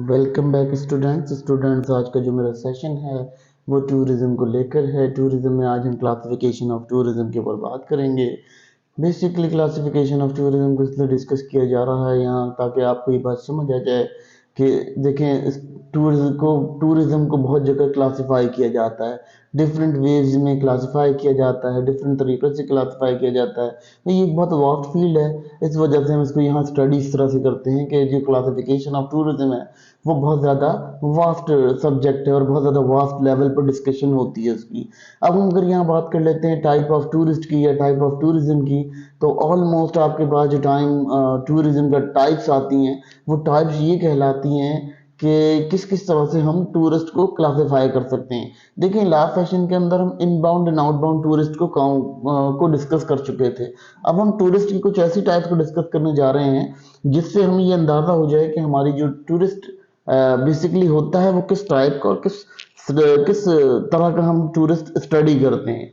Welcome back students आज का जो मेरा सेशन है वो टूरिज्म को लेकर है। टूरिज्म में आज हम क्लासिफिकेशन ऑफ टूरिज्म के ऊपर बात करेंगे। बेसिकली क्लासिफिकेशन ऑफ टूरिज्म को इसलिए डिस्कस किया जा रहा है यहाँ ताकि आपको ये बात समझ आ जाए कि देखें इस टूरिज्म को बहुत जगह क्लासिफाई किया जाता है, डिफरेंट वेज में क्लासिफाई किया जाता है, डिफरेंट तरीक़े से क्लासिफाई किया जाता है। तो ये एक बहुत वास्ट फील्ड है, इस वजह से हम इसको यहाँ स्टडी इस तरह से करते हैं कि जो क्लासिफिकेशन ऑफ टूरिज्म है वो बहुत ज़्यादा वास्ट सब्जेक्ट है और बहुत ज़्यादा वास्ट लेवल पर डिस्कशन होती है उसकी। अब हम अगर यहाँ बात कर लेते हैं टाइप ऑफ टूरिस्ट की या टाइप ऑफ टूरिज्म की, तो ऑलमोस्ट आपके पास जो टूरिज्म का टाइप्स आती हैं वो टाइप्स ये कहलाती हैं कि किस किस तरह से हम टूरिस्ट को क्लासिफाई कर सकते हैं। देखिए लास्ट सेशन के अंदर हम इनबाउंड एंड आउटबाउंड टूरिस्ट को डिस्कस कर चुके थे। अब हम टूरिस्ट की कुछ ऐसी टाइप्स को डिस्कस करने जा रहे हैं जिससे हमें ये अंदाज़ा हो जाए कि हमारी जो टूरिस्ट बेसिकली होता है वो किस टाइप का और किस किस तरह का हम टूरिस्ट स्टडी करते हैं।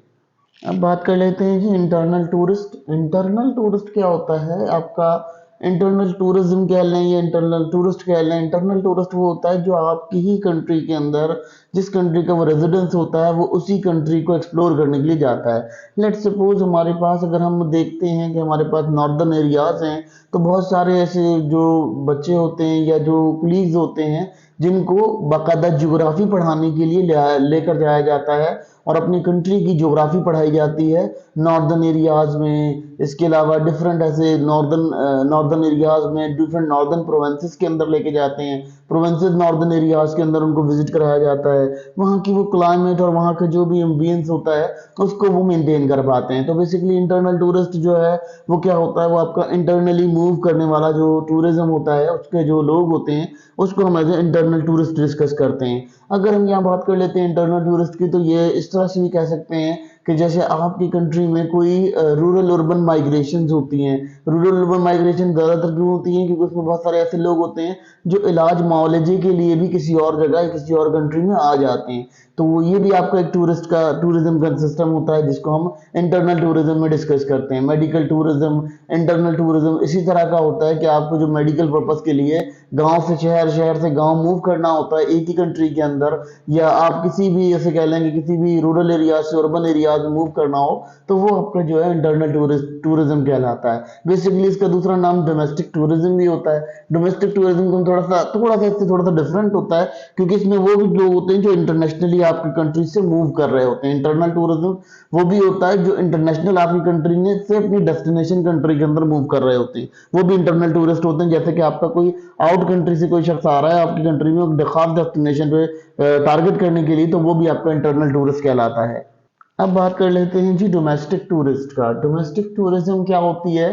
अब बात कर लेते हैं जी इंटरनल टूरिस्ट। इंटरनल टूरिस्ट क्या होता है आपका? इंटरनल टूरिज्म कह लें या इंटरनल टूरिस्ट कह लें। इंटरनल टूरिस्ट वो होता है जो आपकी ही कंट्री के अंदर जिस कंट्री का वो रेजिडेंस होता है वो उसी कंट्री को एक्सप्लोर करने के लिए जाता है। लेट्स सपोज हमारे पास अगर हम देखते हैं कि हमारे पास नॉर्दर्न एरियाज हैं तो बहुत सारे ऐसे जो बच्चे होते हैं या जो कुलीग्स होते हैं जिनको बाकायदा ज्योग्राफी पढ़ाने के लिए लेकर जाया जाता है और अपनी कंट्री की ज्योग्राफी पढ़ाई जाती है नॉर्दर्न एरियाज में। इसके अलावा डिफरेंट ऐसे नॉर्दर्न एरियाज में डिफरेंट नॉर्दर्न प्रोविंसेस के अंदर लेके जाते हैं। प्रोविंसेस नॉर्दर्न एरियाज के अंदर उनको विजिट कराया जाता है, वहाँ की वो क्लाइमेट और वहाँ का जो भी एम्बियंस होता है उसको वो मेंटेन कर पाते हैं। तो बेसिकली इंटरनल टूरिस्ट जो है वो क्या होता है, वो आपका इंटरनली मूव करने वाला जो टूरिज्म होता है उसके जो लोग होते हैं उसको हम एज इंटरनल टूरिस्ट डिस्कस करते हैं। अगर हम यहाँ बात कर लेते हैं इंटरनल टूरिस्ट की तो ये इस तरह से भी कह सकते हैं कि जैसे आपकी कंट्री में कोई रूरल अर्बन माइग्रेशन होती हैं। रूरल अर्बन माइग्रेशन ज़्यादातर क्यों होती हैं? क्योंकि उसमें बहुत सारे ऐसे लोग होते हैं जो इलाज मुआवजे के लिए भी किसी और जगह किसी और कंट्री में आ जाते हैं। तो वो ये भी आपका एक टूरिज्म का सिस्टम होता है जिसको हम इंटरनल टूरिज्म में डिस्कस करते हैं। मेडिकल टूरिज्म, इंटरनल टूरिज्म इसी तरह का होता है कि आपको जो मेडिकल पर्पज के लिए गांव से शहर, शहर से गांव मूव करना होता है एक ही कंट्री के अंदर, या आप किसी भी ऐसे कह लेंगे किसी भी रूरल एरिया से अर्बन एरिया में मूव करना हो तो वो आपका जो है इंटरनल टूरिज्म कहलाता है। बेसिकली इसका दूसरा नाम डोमेस्टिक टूरिज्म भी होता है। डोमेस्टिक टूरिज्म को थोड़ा सा इससे थोड़ा सा डिफरेंट होता है क्योंकि इसमें वो भी लोग होते हैं जो इंटरनेशनली आपकी कंट्री से मूव कर रहे होते हैं। इंटरनल टूरिज्म वो भी होता है जो इंटरनेशनल आपकी कंट्री ने से अपनी डेस्टिनेशन कंट्री के अंदर मूव कर रहे होते हैं, वो भी इंटरनल टूरिस्ट होते हैं। जैसे कि आपका कोई आउट कंट्री से कोई शख्स आ रहा है आपकी कंट्री में एक खास डेस्टिनेशन पे टारगेट करने के लिए, तो वो भी आपका इंटरनल टूरिस्ट कहलाता है। अब बात कर लेते हैं जी डोमेस्टिक टूरिस्ट का। डोमेस्टिक टूरिज्म क्या होती है?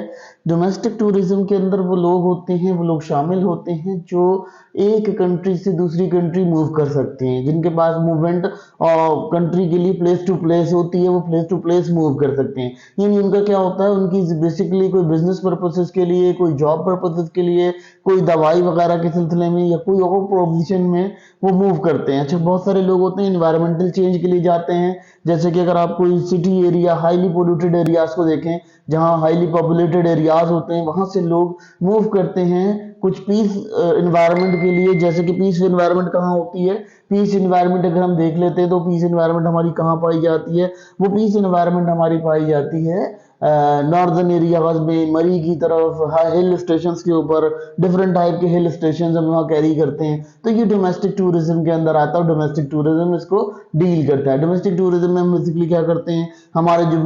डोमेस्टिक टूरिज्म के अंदर वो लोग होते हैं, वो लोग शामिल होते हैं जो एक कंट्री से दूसरी कंट्री मूव कर सकते हैं, जिनके पास मूवमेंट और कंट्री के लिए प्लेस टू प्लेस होती है, वो प्लेस टू प्लेस मूव कर सकते हैं। यानी उनका क्या होता है, उनकी बेसिकली कोई बिजनेस पर्पसेस के लिए, कोई जॉब पर्पसेस के लिए, कोई दवाई वगैरह के सिलसिले में या कोई और प्रोविजन में वो मूव करते हैं। अच्छा, बहुत सारे लोग होते हैं इन्वायरमेंटल चेंज के लिए जाते हैं। जैसे कि अगर आप कोई city area, highly polluted areas को देखें, जहाँ हाईली पॉपुलेटेड एरियाज होते हैं वहां से लोग मूव करते हैं कुछ पीस इन्वायरमेंट के लिए। जैसे कि पीस इन्वायरमेंट कहाँ होती है? पीस इन्वायरमेंट अगर हम देख लेते हैं तो पीस इन्वायरमेंट हमारी कहाँ पाई जाती है? वो पीस इन्वायरमेंट हमारी पाई जाती है नॉर्दर्न एरियाज में, मरी की तरफ, हिल स्टेशंस के ऊपर, डिफरेंट टाइप के हिल स्टेशन हम वहाँ कैरी करते हैं। तो ये डोमेस्टिक टूरिज्म के अंदर आता है। डोमेस्टिक टूरिज्म इसको डील करता है। डोमेस्टिक टूरिज्म में हम बेसिकली क्या करते हैं, हमारे जो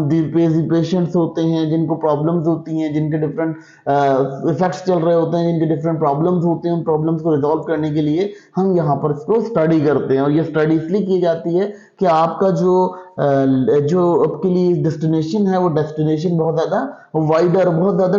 पेशेंट्स होते हैं जिनको प्रॉब्लम्स होती हैं, जिनके डिफरेंट इफेक्ट्स चल रहे होते हैं, जिनके डिफरेंट प्रॉब्लम्स होते हैं, उन प्रॉब्लम्स को रिजॉल्व करने के लिए हम यहाँ पर इसको स्टडी करते हैं। और ये स्टडी इसलिए की जाती है कि आपका जो आपके लिए डेस्टिनेशन है वो डेस्टिनेशन बहुत ज़्यादा वाइडर, बहुत ज़्यादा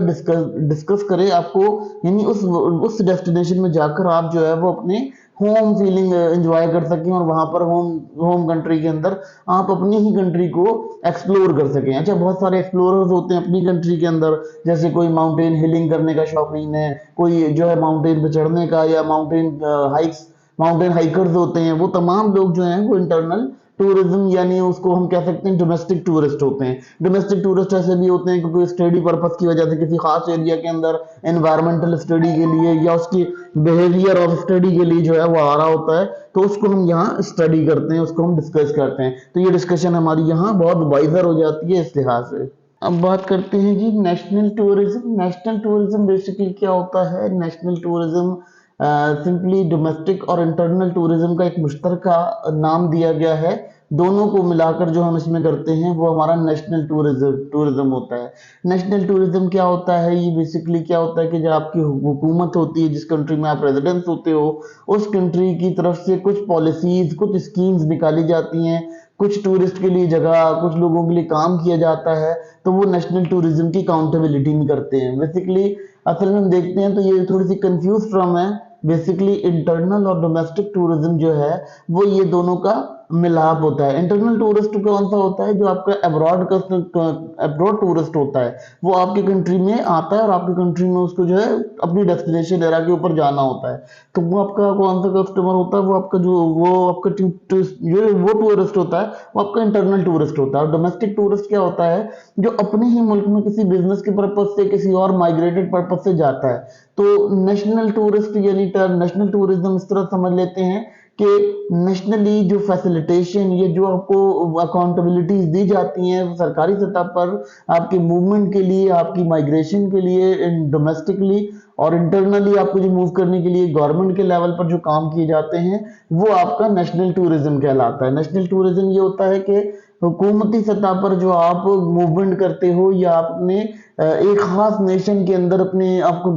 डिस्कस करे आपको, यानी उस डेस्टिनेशन में जाकर आप जो है वो अपने होम फीलिंग एंजॉय कर सकें और वहां पर होम कंट्री के अंदर आप अपनी ही कंट्री को एक्सप्लोर कर सकें। अच्छा, बहुत सारे एक्सप्लोरर्स होते हैं अपनी कंट्री के अंदर, जैसे कोई माउंटेन हिलिंग करने का शौकीन है, कोई जो है माउंटेन पे चढ़ने का, या माउंटेन हाइकर्स होते हैं। वो तमाम लोग जो हैं वो इंटरनल टूरिज्म यानी उसको हम कह सकते हैं डोमेस्टिक टूरिस्ट होते हैं। डोमेस्टिक टूरिस्ट ऐसे भी होते हैं क्योंकि स्टडी पर्पस की वजह से किसी खास एरिया के अंदर एनवायरमेंटल स्टडी के लिए या उसकी बिहेवियर ऑफ स्टडी के लिए जो है वो आ रहा होता है, तो उसको हम यहाँ स्टडी करते हैं, उसको हम डिस्कस करते हैं। तो ये डिस्कशन हमारी यहाँ बहुत वाइजर हो जाती है इस लिहाज से। अब बात करते हैं जी national tourism. National tourism basically क्या होता है? नेशनल टूरिज्म सिंपली डोमेस्टिक और इंटरनल टूरिज्म का एक मुश्तरका नाम दिया गया है। दोनों को मिलाकर जो हम इसमें करते हैं वो हमारा नेशनल टूरिज्म होता है। नेशनल टूरिज्म क्या होता है? ये बेसिकली क्या होता है कि जब आपकी हुकूमत होती है, जिस कंट्री में आप रेजिडेंस होते हो, उस कंट्री की तरफ से कुछ पॉलिसीज, कुछ स्कीम्स निकाली जाती हैं, कुछ टूरिस्ट के लिए जगह, कुछ लोगों के लिए काम किया जाता है, तो वो नेशनल टूरिज्म की काउंटेबिलिटी में करते हैं। बेसिकली असल में हम देखते हैं तो ये थोड़ी सी कंफ्यूज टर्म है। बेसिकली इंटरनल और डोमेस्टिक टूरिज्म जो है वो ये दोनों का मिलाप होता है। इंटरनल टूरिस्ट कौन सा होता है? जो आपका अब्रॉड टूरिस्ट होता है, वो आपकी कंट्री में आता है और आपकी कंट्री में उसको जो है अपनी डेस्टिनेशन एरिया के ऊपर जाना होता है, तो वो आपका कौन सा कस्टमर होता है? वो आपका जो वो आपका वो टूरिस्ट होता है, वो आपका इंटरनल टूरिस्ट होता है। और डोमेस्टिक टूरिस्ट क्या होता है? जो अपने ही मुल्क में किसी बिजनेस के पर्पज से, किसी और माइग्रेटेड पर्पज से जाता है। तो नेशनल टूरिस्ट यानी नेशनल टूरिज्म इस तरह समझ लेते हैं कि नेशनली जो फैसिलिटेशन, ये जो आपको अकाउंटेबिलिटीज दी जाती हैं सरकारी सतह पर आपके मूवमेंट के लिए, आपकी माइग्रेशन के लिए डोमेस्टिकली और इंटरनली आपको जो मूव करने के लिए गवर्नमेंट के लेवल पर जो काम किए जाते हैं, वो आपका नेशनल टूरिज्म कहलाता है। नेशनल टूरिज्म ये होता है कि हुकूमती सतह पर जो आप मूवमेंट करते हो या आपने एक खास नेशन के अंदर अपने आपको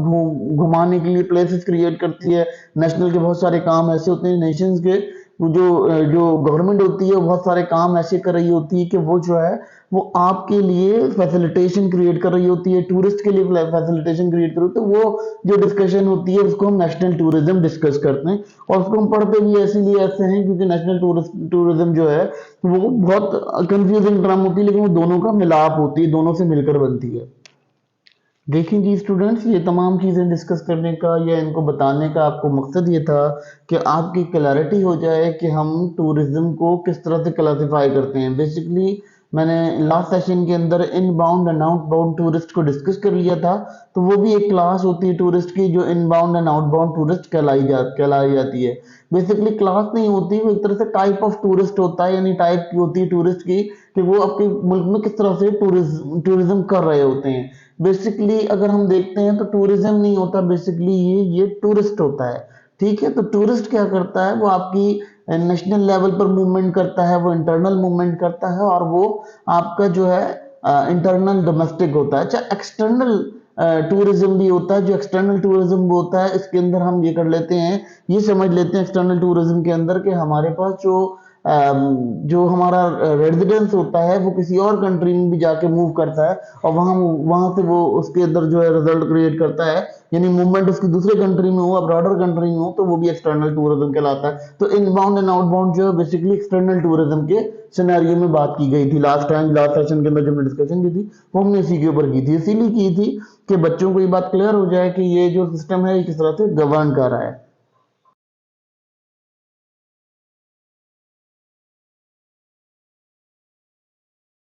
घुमाने के लिए प्लेसेस क्रिएट करती है। नेशनल के बहुत सारे काम ऐसे होते हैं, नेशंस के जो जो गवर्नमेंट होती है वो बहुत सारे काम ऐसे कर रही होती है कि वो जो है वो आपके लिए फैसिलिटेशन क्रिएट कर रही होती है, टूरिस्ट के लिए फैसिलिटेशन क्रिएट कर रही होती है। वो जो डिस्कशन होती है उसको हम नेशनल टूरिज्म डिस्कस करते हैं, और उसको हम पढ़ते भी इसीलिए ऐसे हैं क्योंकि नेशनल टूरिज्म जो है वो बहुत कंफ्यूजिंग टर्म होती है, लेकिन वो दोनों का मिलाप होती है, दोनों से मिलकर बनती है। देखिए जी स्टूडेंट्स, ये तमाम चीज़ें डिस्कस करने का या इनको बताने का आपको मकसद ये था कि आपकी क्लैरिटी हो जाए कि हम टूरिज्म को किस तरह से क्लासिफाई करते हैं। बेसिकली मैंने लास्ट सेशन के अंदर इनबाउंड एंड आउटबाउंड टूरिस्ट को डिस्कस कर लिया था, तो वो भी एक क्लास होती है टूरिस्ट की जो इनबाउंड एंड आउटबाउंड टूरिस्ट कहलाई जाती है। बेसिकली क्लास नहीं होती, वो एक तरह से टाइप ऑफ टूरिस्ट होता है, यानी टाइप की होती है टूरिस्ट की कि वो आपके मुल्क में किस तरह से टूरिज्म कर रहे होते हैं। बेसिकली अगर हम देखते हैं तो टूरिज्म नहीं होता, बेसिकली ये टूरिस्ट होता है। ठीक है, तो टूरिस्ट क्या करता है? वो आपकी नेशनल लेवल पर मूवमेंट करता है, वो इंटरनल मूवमेंट करता है, और वो आपका जो है इंटरनल डोमेस्टिक होता है। अच्छा, एक्सटर्नल टूरिज्म भी होता है। जो एक्सटर्नल टूरिज्म होता है इसके अंदर हम ये कर लेते हैं, ये समझ लेते हैं एक्सटर्नल टूरिज्म के अंदर कि हमारे पास जो हमारा रेजिडेंस होता है वो किसी और कंट्री में भी जाके मूव करता है, और वहां वहां से वो उसके अंदर जो है रिजल्ट क्रिएट करता है, यानी मूवमेंट उसकी दूसरे कंट्री में हो, ब्रॉडर कंट्री में हो, तो वो भी एक्सटर्नल टूरिज्म कहलाता है। तो इनबाउंड एंड आउटबाउंड जो है बेसिकली एक्सटर्नल टूरिज्म के सिनेरियो में बात की गई थी लास्ट सेशन के अंदर जब हमने डिस्कशन की थी, वो हमने इसी के ऊपर की थी। इसीलिए की थी कि बच्चों को ये बात क्लियर हो जाए कि ये जो सिस्टम है ये किस तरह से गवर्न कर रहा है।